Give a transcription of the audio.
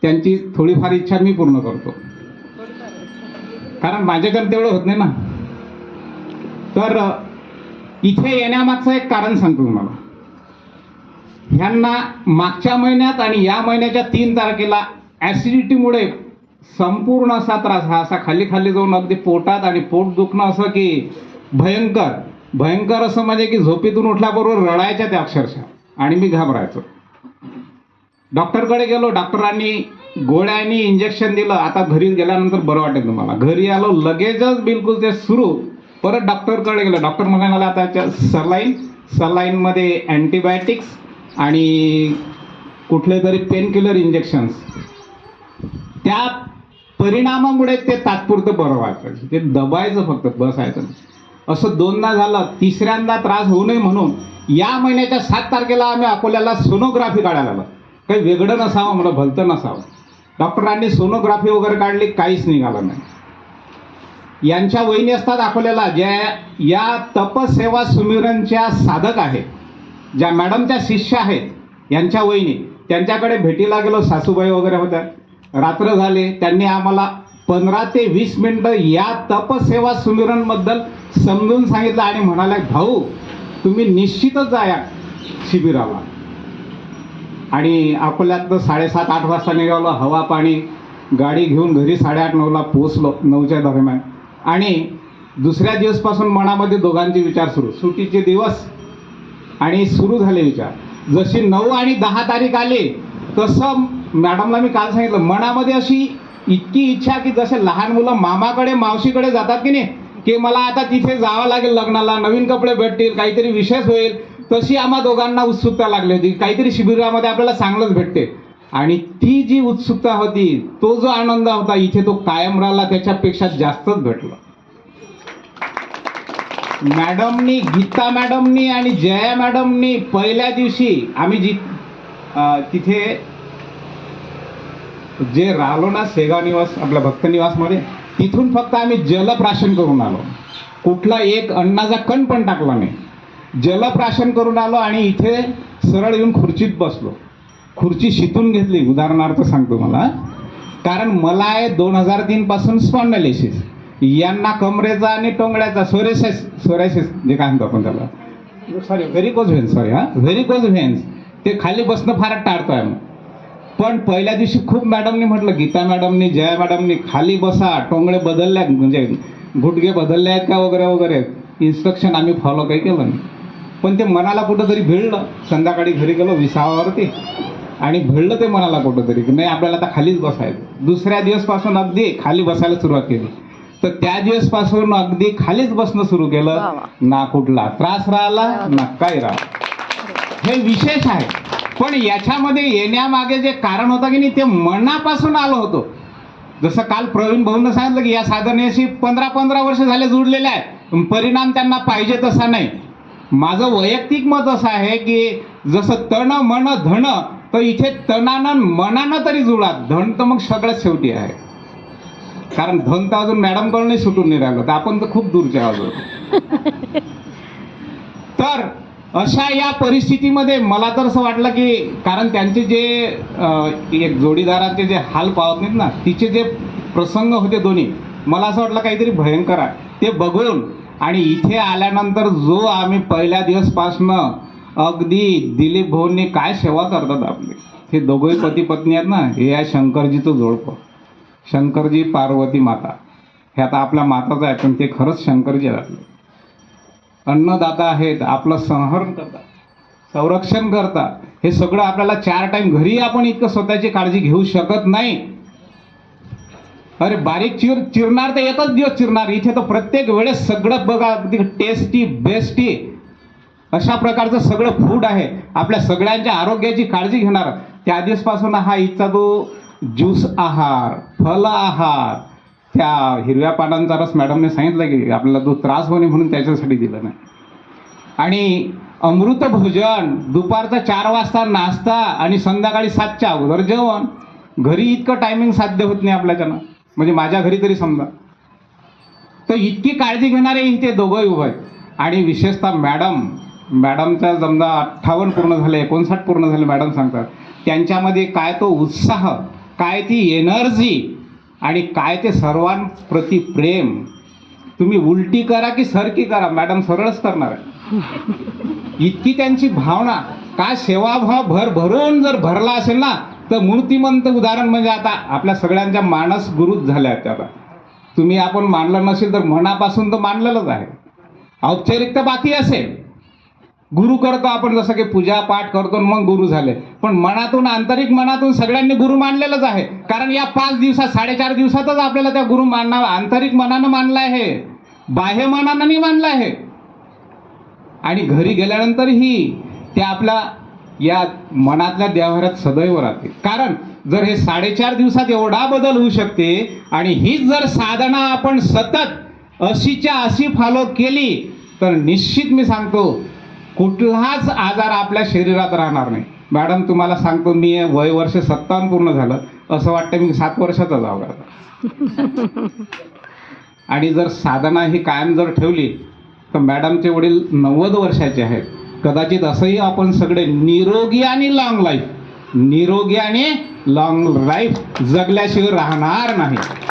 त्यांची थोडीफार इच्छा मी पूर्ण करतो, कारण माझ्याकडे तेवढं होत नाही ना. तर इथे येण्यामागचं एक कारण सांगतो तुम्हाला. ह्यांना मागच्या महिन्यात आणि या महिन्याच्या 3 तारखेला ॲसिडिटीमुळे संपूर्ण असा त्रास, हा असा खाली खाली जाऊन अगदी पोटात, आणि पोट दुखणं असं की भयंकर भयंकर, असं म्हणजे की झोपेतून उठल्याबरोबर रडायच्या त्या अक्षरशः, आणि मी घाबरायचो. डॉक्टरकडे गेलो, डॉक्टरांनी गोळ्यांनी इंजेक्शन दिलं. आता घरी गेल्यानंतर बरं वाटेल तुम्हाला. घरी आलो, लगेचच बिलकुल ते सुरू. परत डॉक्टरकडे गेलो. डॉक्टर म्हणाले आता सलाईनमध्ये अँटीबायोटिक्स आणि कुठले तरी पेन किलर इंजेक्शन्स. त्या परिणामामुळे ते तात्पुरतं बरं वाटायचं, ते दबायचं फक्त, बसायचं. असं 2दा झालं. तिसऱ्यांदा त्रास होऊ नये म्हणून या महिन्याच्या 7 तारखेला आम्ही अकोल्याला सोनोग्राफी काढायला आलो. काही वेगळं नसावं, मला भलतं नसावं. डॉक्टरांनी सोनोग्राफी वगैरे काढली, काहीच निघालं नाही. यांच्या वहिनी असतात अकोल्याला, ज्या या तपसेवा सुमिरनच्या साधक आहेत, ज्या मॅडमच्या शिष्य आहेत, यांच्या वहिनी. त्यांच्याकडे भेटीला गेलो, सासूबाई वगैरे होत्या. रात्र झाले. त्यांनी आम्हाला 15 ते 20 मिनिटं या तपसेवा सुमिरनबद्दल समजून सांगितलं आणि म्हणाले, भाऊ तुम्ही निश्चितच जा या शिबिराला. आणि अकोल्यात 7:30-8 वाजता निघालो. हवा पाणी गाडी घेऊन घरी 8:30-9ला पोहोचलो, 9च्या दरम्यान. आणि दुसऱ्या दिवसपासून मनामध्ये दोघांचे विचार सुरू. सुट्टीचे दिवस आणि सुरू झाले विचार. जशी 9 आणि 10 तारीख आली तसं मॅडमला मी काल सांगितलं, मनामध्ये अशी इतकी इच्छा की जसे लहान मुलं मामाकडे मावशीकडे जातात की नाही, की मला आता तिथे जावं लागेल लग्नाला, नवीन कपडे भेटतील, काहीतरी विशेष होईल, तशी आम्हा दोघांना उत्सुकता लागली होती. काहीतरी शिबिरामध्ये आपल्याला चांगलंच भेटते. आणि ती जी उत्सुकता होती, तो जो आनंद होता इथे, तो कायम राहिला, त्याच्यापेक्षा जास्तच भेटलं. मॅडमनी, गीता मॅडमनी आणि जया मॅडमनी पहिल्या दिवशी आम्ही तिथे जे राहिलो ना, शेगाव निवास, आपल्या भक्त निवासमध्ये, तिथून फक्त आम्ही जलप्राशन करून आलो. कुठला एक अन्नाचा कण पण टाकला नाही. जलप्राशन करून आलो आणि इथे सरळ येऊन खुर्चीत बसलो. खुर्ची शितून घेतली, उदाहरणार्थ सांगतो मला, कारण मला आहे 2003 पासून स्पॉन्डायलिसिस. यांना कमरेचा आणि टोंगळ्याचा सोरायसिस जे काय म्हणतो आपण त्याला, सॉरी व्हेरिकोज व्हेन्स, व्हेरिकोज व्हेन्स, ते खाली बसणं फार टाळतोय. पण पहिल्या दिवशी खूप मॅडमनी म्हटलं, गीता मॅडमनी, जया मॅडमनी, खाली बसा, टोंगळे बदलले, म्हणजे गुडघे बदलले आहेत का वगैरे वगैरे, इन्स्ट्रक्शन आम्ही फॉलो काही केलं नाही. पण ते मनाला कुठंतरी भिडलं. संध्याकाळी घरी गेलो विसावावरती, आणि भिडलं ते मनाला कुठंतरी की नाही, आपल्याला आता खालीच बसायचं. दुसऱ्या दिवसपासून अगदी खाली बसायला सुरुवात केली. तर त्या दिवसपासून अगदी खालीच बसणं सुरू केलं. ना कुठला त्रास राहिला, ना काही राहिला. हे विशेष आहे. पण याच्यामध्ये येण्यामागे जे कारण होतं की नाही, ते मनापासून आलं होतं. जसं काल प्रवीण भाऊंना सांगितलं की या साधनेशी 15 वर्ष झाले जुडलेले आहे, परिणाम त्यांना पाहिजे तसा नाही. माझं वैयक्तिक मत असं आहे की जसं तन मन धन, तर इथे तनानं मनानं तरी जुळा. धन तर मग सगळ्यात शेवटी आहे, कारण धन तर अजून मॅडमकडून सुटून नाही राहिलं, तर आपण तर खूप दूरचे आहोत. तर अशा या परिस्थितीमध्ये मला तर असं वाटलं की, कारण त्यांचे जे एक जोडीदारांचे जे हाल पावत नाहीत ना, तिचे जे प्रसंग होते दोन्ही, मला असं वाटलं काहीतरी भयंकर आहे. ते बघून आणि इथे आल्यानंतर जो आम्ही पहिल्या दिवसपासनं अगदी दिलीप भाऊंनी काय सेवा करतात आपली, हे दोघंही पती पत्नी आहेत ना, हे आहे शंकरजीचं जोडपं. शंकरजी पार्वती माता, हे आता आपल्या माताचं आहे, पण ते खरंच शंकरजी आहेत. अन्नदाता आहेत, आपलं संहरण करतात, संरक्षण करतात. हे सगळं आपल्याला 4 टाइम, घरी आपण इतकं स्वतःची काळजी घेऊ शकत नाही. अरे बारीक चिरणार तर एकच दिवस चिरणार, इथे तर प्रत्येक वेळेस सगळं बघा, टेस्टी बेस्टी अशा प्रकारचं सगळं फूड आहे. आपल्या सगळ्यांच्या आरोग्याची काळजी घेणार. त्या दिवसपासून हा इथचा जो ज्यूस आहार, फल आहार, त्या हिरव्या पानांचा रस मॅडमने सांगितलं की आपल्याला तो त्रास होणे म्हणून त्याच्यासाठी दिलं नाही. आणि अमृत भोजन, दुपारचा 4 वाजता नाश्ता आणि संध्याकाळी 7च्या अगोदर जेवण. घरी इतकं टायमिंग साध्य होत नाही आपल्याच्यानं, म्हणजे माझ्या घरी तरी समजा. तर इतकी काळजी घेणारे इथे दोघंही उभं आहेत. आणि विशेषतः मॅडमच्या समजा 58 पूर्ण झाले, 59 पूर्ण झाले, मॅडम सांगतात त्यांच्यामध्ये काय तो उत्साह, काय ती एनर्जी आणि काय ते सर्वांप्रती प्रेम. तुम्ही उलटी करा की सरकी करा, मॅडम सरळच करणार आहे. इतकी त्यांची भावना, काय सेवाभाव भरभरून जर भरला असेल ना, तर मूर्तिमंत उदाहरण म्हणजे आता आपल्या सगळ्यांच्या मानस गुरुच झाल्या आहेत. आता तुम्ही आपण मानलं नसेल तर मनापासून तर मानलेलंच आहे. औपचारिक तर बाकी असेल, गुरु करतो आपण, जसं की पूजा पाठ करतो आणि मग गुरु झाले, पण मनातून आंतरिक मनातून सगळ्यांनी गुरु मानलेलंच आहे. कारण या 5 दिवसात 4.5 दिवसातच आपल्याला त्या गुरु मानणार, आंतरिक मनानं मानलं आहे, बाह्य मनानं नाही मानलं आहे. आणि घरी गेल्यानंतरही त्या आपल्या या मनातल्या देवाऱ्यात सदैव राहते. कारण जर हे 4.5 दिवसात एवढा बदल होऊ शकते आणि हीच जर साधना आपण सतत अशीच्या अशी फॉलो केली तर निश्चित मी सांगतो कुठलाच आजार आपल्या शरीरात राहणार नाही. मॅडम तुम्हाला सांगतो, मी वय वर्ष 57 पूर्ण झालं, असं वाटतं मी 7 वर्षाचा जाऊ आता. आणि जर साधना ही कायम जर ठेवली तर मॅडमचे वडील 90 वर्षाचे आहेत. कदाचित असंही आपण सगळे निरोगी आणि लॉंग लाईफ, निरोगी आणि लॉंग लाईफ जगल्याशिवाय राहणार नाही.